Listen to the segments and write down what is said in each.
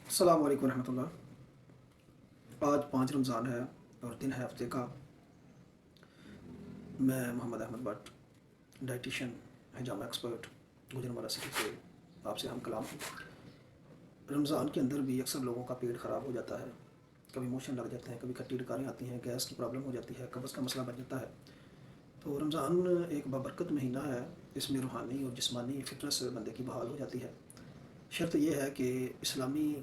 السلام علیکم ورحمۃ اللہ۔ آج 5 رمضان ہے اور دن ہے ہفتے کا۔ میں محمد احمد بٹ، ڈائٹیشین، حجامہ ایکسپرٹ، گوجرانوالہ سٹی سے آپ سے ہم کلام ہوں۔ رمضان کے اندر بھی اکثر لوگوں کا پیٹ خراب ہو جاتا ہے، کبھی موشن لگ جاتے ہیں، کبھی کھٹی ڈکاریں آتی ہیں، گیس کی پرابلم ہو جاتی ہے، قبض کا مسئلہ بن جاتا ہے۔ تو رمضان ایک بابرکت مہینہ ہے، اس میں روحانی اور جسمانی فٹنس بندے کی بحال ہو جاتی ہے۔ شرط یہ ہے کہ اسلامی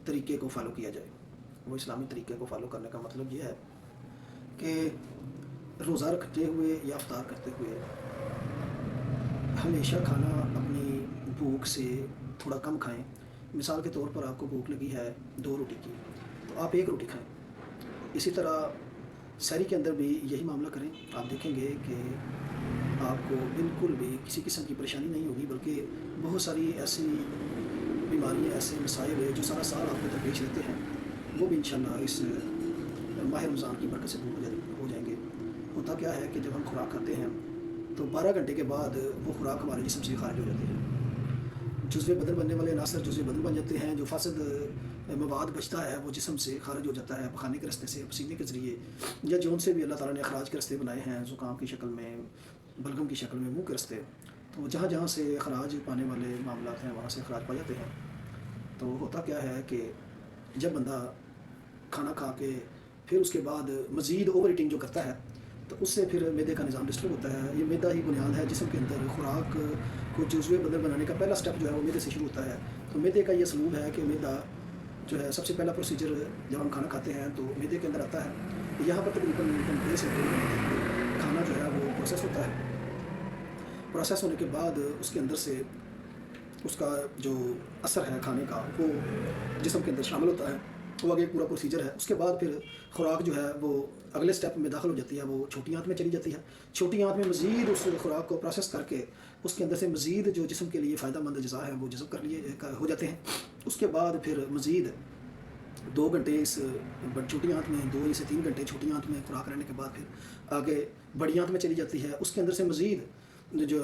طریقے کو فالو کیا جائے۔ وہ اسلامی طریقے کو فالو کرنے کا مطلب یہ ہے کہ روزہ رکھتے ہوئے یا افطار کرتے ہوئے ہمیشہ کھانا اپنی بھوک سے تھوڑا کم کھائیں۔ مثال کے طور پر آپ کو بھوک لگی ہے 2 روٹی کی، تو آپ 1 روٹی کھائیں۔ اسی طرح سحری کے اندر بھی یہی معاملہ کریں۔ آپ دیکھیں گے کہ آپ کو بالکل بھی کسی قسم کی پریشانی نہیں ہوگی، بلکہ بہت ساری ایسی بیماریاں، ایسے مسائل ہیں جو سارا سال آپ کو درپیش رہتے ہیں، وہ بھی انشاءاللہ اس ماہ رمضان کی برکت سے دور ہو جائیں گے۔ ہوتا کیا ہے کہ جب ہم خوراک کھاتے ہیں تو 12 گھنٹے کے بعد وہ خوراک ہمارے جسم سے خارج ہو جاتی ہے۔ جزوِ بدن بننے والے عناصر جزوِ بدن بن جاتے ہیں، جو فاسد مواد بچتا ہے وہ جسم سے خارج ہو جاتا ہے، پخانے کے راستے سے، پسینے کے ذریعے، یا جون سے بھی اللہ تعالیٰ نے اخراج کے راستے بنائے ہیں، زکام کی شکل میں، بلغم کی شکل میں، منہ کے راستے۔ تو جہاں جہاں سے اخراج پانے والے معاملات ہیں وہاں سے اخراج پا جاتے ہیں۔ تو ہوتا کیا ہے کہ جب بندہ کھانا کھا کے پھر اس کے بعد مزید اوور ایٹنگ جو کرتا ہے تو اس سے پھر میدے کا نظام ڈسٹرب ہوتا ہے۔ یہ میدا ہی بنیاد ہے جسم کے اندر خوراک کو جزوِ بدن بنانے کا پہلا سٹیپ جو ہے وہ میدے سے شروع ہوتا ہے۔ تو میدے کا یہ اسلوب ہے کہ میدا جو ہے سب سے پہلا پروسیجر جب ہم کھانا کھاتے ہیں تو میدے کے اندر آتا ہے، یہاں پر تقریباً 1.5 سے 2 گھنٹے کھانا جو ہے وہ پروسیس ہوتا ہے۔ پروسیس ہونے کے بعد اس کے اندر سے اس کا جو اثر ہے کھانے کا وہ جسم کے اندر شامل ہوتا ہے، وہ آگے پورا پروسیجر ہے۔ اس کے بعد پھر خوراک جو ہے وہ اگلے سٹیپ میں داخل ہو جاتی ہے، وہ چھوٹی آنت میں چلی جاتی ہے۔ چھوٹی آنت میں مزید اس خوراک کو پروسیس کر کے اس کے اندر سے مزید جو جسم کے لیے فائدہ مند اجزاء ہیں وہ جذب کر لیے ہو جاتے ہیں۔ اس کے بعد پھر مزید 2 گھنٹے اس چھوٹی آنت میں، 2 سے 3 گھنٹے چھوٹی آنت میں خوراک رہنے کے بعد پھر آگے بڑی آنت میں چلی جاتی ہے۔ اس کے اندر سے مزید جو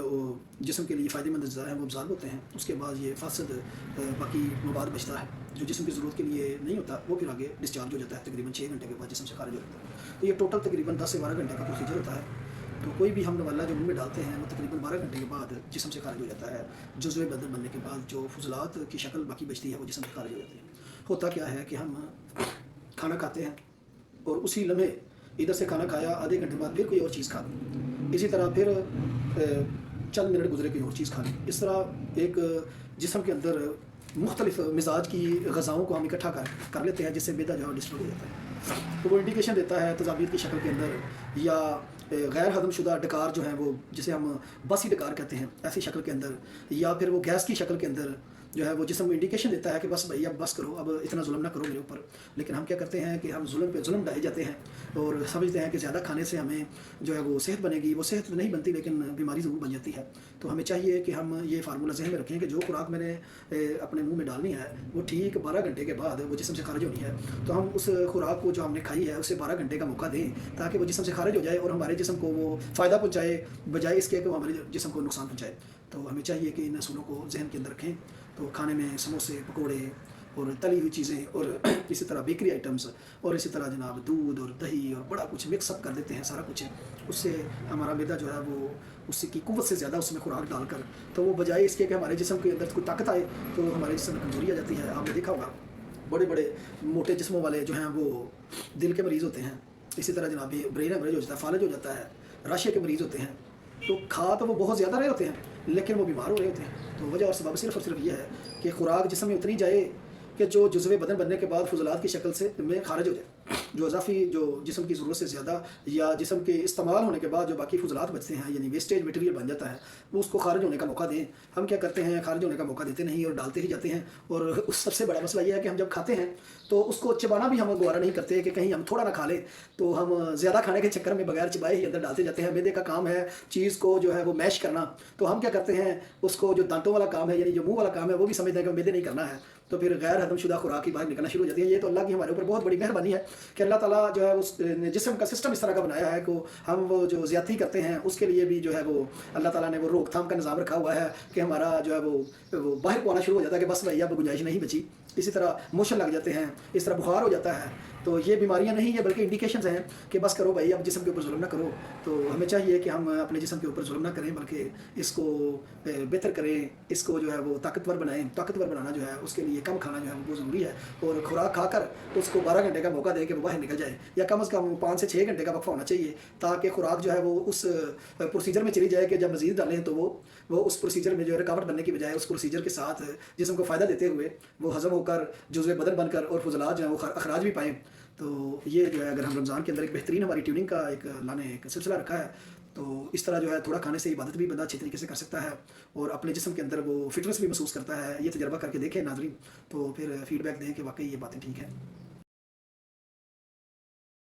جسم کے لیے فائدہ مند اجزاء ہیں وہ ابزارب ہوتے ہیں۔ اس کے بعد یہ فاسد باقی مواد بچتا ہے جو جسم کی ضرورت کے لیے نہیں ہوتا، وہ پھر آگے ڈسچارج ہو جاتا ہے، تقریباً 6 گھنٹے کے بعد جسم سے خارج ہو جاتا ہے۔ تو یہ ٹوٹل تقریباً 10 سے 12 گھنٹے کا پروسیجر ہوتا ہے۔ تو کوئی بھی ہم نوالا جو منہ میں ڈالتے ہیں وہ تقریباً 12 گھنٹے کے بعد جسم سے خارج ہو جاتا ہے۔ جزوِ بدن بننے کے بعد جو فضلات کی شکل باقی بچتی ہے وہ جسم سے خارج ہو جاتی ہے۔ ہوتا کیا ہے کہ ہم کھانا کھاتے ہیں اور اسی لمحے ادھر سے کھانا کھایا، آدھے گھنٹے بعد پھر کوئی اور چیز کھا لی، اسی طرح پھر چند منٹ گزرے کوئی اور چیز کھا لی۔ اس طرح ایک جسم کے اندر مختلف مزاج کی غذاؤں کو ہم اکٹھا کر لیتے ہیں، جس سے میدا جو ہے ڈسٹرب ہو جاتا ہے۔ تو وہ انڈیکیشن دیتا ہے تذابیت کی شکل کے اندر، یا غیر ہضم شدہ ڈکار جو ہیں وہ جسے ہم باسی ڈکار کہتے ہیں ایسی شکل کے اندر، یا پھر وہ گیس کی شکل کے اندر جو ہے وہ جسم انڈیکیشن دیتا ہے کہ بس بھائی اب بس کرو، اب اتنا ظلم نہ کرو میرے اوپر۔ لیکن ہم کیا کرتے ہیں کہ ہم ظلم پہ ظلم ڈھائے جاتے ہیں اور سمجھتے ہیں کہ زیادہ کھانے سے ہمیں جو ہے وہ صحت بنے گی۔ وہ صحت نہیں بنتی لیکن بیماری ضرور بن جاتی ہے۔ تو ہمیں چاہیے کہ ہم یہ فارمولہ ذہن میں رکھیں کہ جو خوراک میں نے اپنے منہ میں ڈالنی ہے وہ ٹھیک 12 گھنٹے کے بعد وہ جسم سے خارج ہونی ہے۔ تو ہم اس خوراک کو جو ہم نے کھائی ہے اسے 12 گھنٹے کا موقع دیں تاکہ وہ جسم سے خارج ہو جائے اور ہمارے جسم کو وہ فائدہ پہنچائے، بجائے اس کے کہ وہ ہمارے جسم کو نقصان پہنچائے۔ تو ہمیں چاہیے کہ ان اصولوں کو ذہن کے اندر رکھیں۔ تو کھانے میں سموسے، پکوڑے اور تلی ہوئی چیزیں اور اسی طرح بیکری آئٹمز اور اسی طرح جناب دودھ اور دہی اور بڑا کچھ مکس اپ کر دیتے ہیں سارا کچھ، اس سے ہمارا میدا جو ہے وہ اس کی قوت سے زیادہ اس میں خوراک ڈال کر، تو وہ بجائے اس کے کہ ہمارے جسم کے اندر کوئی طاقت آئے تو ہمارے جسم میں کمزوری آ جاتی ہے۔ آپ نے دیکھا ہوگا بڑے بڑے موٹے جسموں والے جو ہیں وہ دل کے مریض ہوتے ہیں، اسی طرح جناب برین ہیمریج ہو جاتا ہے، فالج ہو جاتا ہے، راشے کے مریض ہوتے ہیں۔ تو کھا تو وہ بہت زیادہ رہے ہوتے ہیں لیکن وہ بیمار ہو رہے ہوتے ہیں۔ تو وجہ اور سبب صرف اور صرف یہ ہے کہ خوراک جسم میں اتنی جائے کہ جو جزوِ بدن بننے کے بعد فضلات کی شکل سے میں خارج ہو جائے، جو اضافی جو جسم کی ضرورت سے زیادہ یا جسم کے استعمال ہونے کے بعد جو باقی فضلات بچتے ہیں یعنی ویسٹیج مٹیریل بن جاتا ہے، وہ اس کو خارج ہونے کا موقع دیں۔ ہم کیا کرتے ہیں، خارج ہونے کا موقع دیتے نہیں اور ڈالتے ہی جاتے ہیں۔ اور اس سب سے بڑا مسئلہ یہ ہے کہ ہم جب کھاتے ہیں تو اس کو چبانا بھی ہم گوارا نہیں کرتے کہ کہیں ہم تھوڑا نہ کھا لیں، تو ہم زیادہ کھانے کے چکر میں بغیر چبائے ہی اندر ڈالتے جاتے ہیں۔ میدے کا کام ہے چیز کو جو ہے وہ میش کرنا، تو ہم کیا کرتے ہیں اس کو جو دانتوں والا کام ہے یعنی جو منہ والا کام ہے وہ بھی سمجھتے ہیں کہ میدے نہیں کرنا ہے، تو پھر غیر ہضم شدہ خوراک کی باہر نکلنا شروع ہو جاتی ہے. یہ تو اللہ کی ہمارے اوپر بہت بڑی مہربانی ہے کہ اللہ تعالیٰ جو ہے اس جسم کا سسٹم اس طرح کا بنایا ہے کہ ہم وہ جو زیادتی کرتے ہیں اس کے لیے بھی جو ہے وہ اللہ تعالیٰ نے وہ روک تھام کا نظام رکھا ہوا ہے کہ ہمارا جو ہے وہ باہر کو آنا شروع ہو جاتا ہے کہ بس بھائی اب گنجائش نہیں بچی. اسی طرح موشن لگ جاتے ہیں, اس طرح بخار ہو جاتا ہے. تو یہ بیماریاں نہیں ہیں بلکہ انڈیکیشنز ہیں کہ بس کرو بھائی اب جسم کے اوپر ظلم نہ کرو. تو ہمیں چاہیے کہ ہم اپنے جسم کے اوپر ظلم نہ کریں بلکہ اس کو بہتر کریں, اس کو جو ہے وہ طاقتور بنائیں. طاقتور بنانا جو ہے اس کے لیے کم کھانا جو ہے وہ ضروری ہے, اور خوراک کھا کر اس کو 12 گھنٹے کا موقع دیں کہ وہ باہر نکل جائے, یا کم از کم 5 سے 6 گھنٹے کا وقفہ ہونا چاہیے تاکہ خوراک جو ہے وہ اس پروسیجر میں چلی جائے کہ جب مزید ڈالیں تو وہ اس پروسیجر میں جو ہے رکاوٹ بننے کی بجائے اس پروسیجر کے ساتھ جسم کو فائدہ دیتے ہوئے وہ ہضم ہو کر جزو بدن بن کر اور فضلات جو ہیں وہ اخراج بھی پائیں. تو یہ جو ہے اگر ہم رمضان کے اندر ایک بہترین ہماری ٹیوننگ کا ایک اللہ نے ایک سلسلہ رکھا ہے, تو اس طرح جو ہے تھوڑا کھانے سے عبادت بھی بندہ اچھی طریقے سے کر سکتا ہے اور اپنے جسم کے اندر وہ فٹنس بھی محسوس کرتا ہے. یہ تجربہ کر کے دیکھیں ناظرین, تو پھر فیڈ بیک دیں کہ واقعی یہ باتیں ٹھیک ہیں.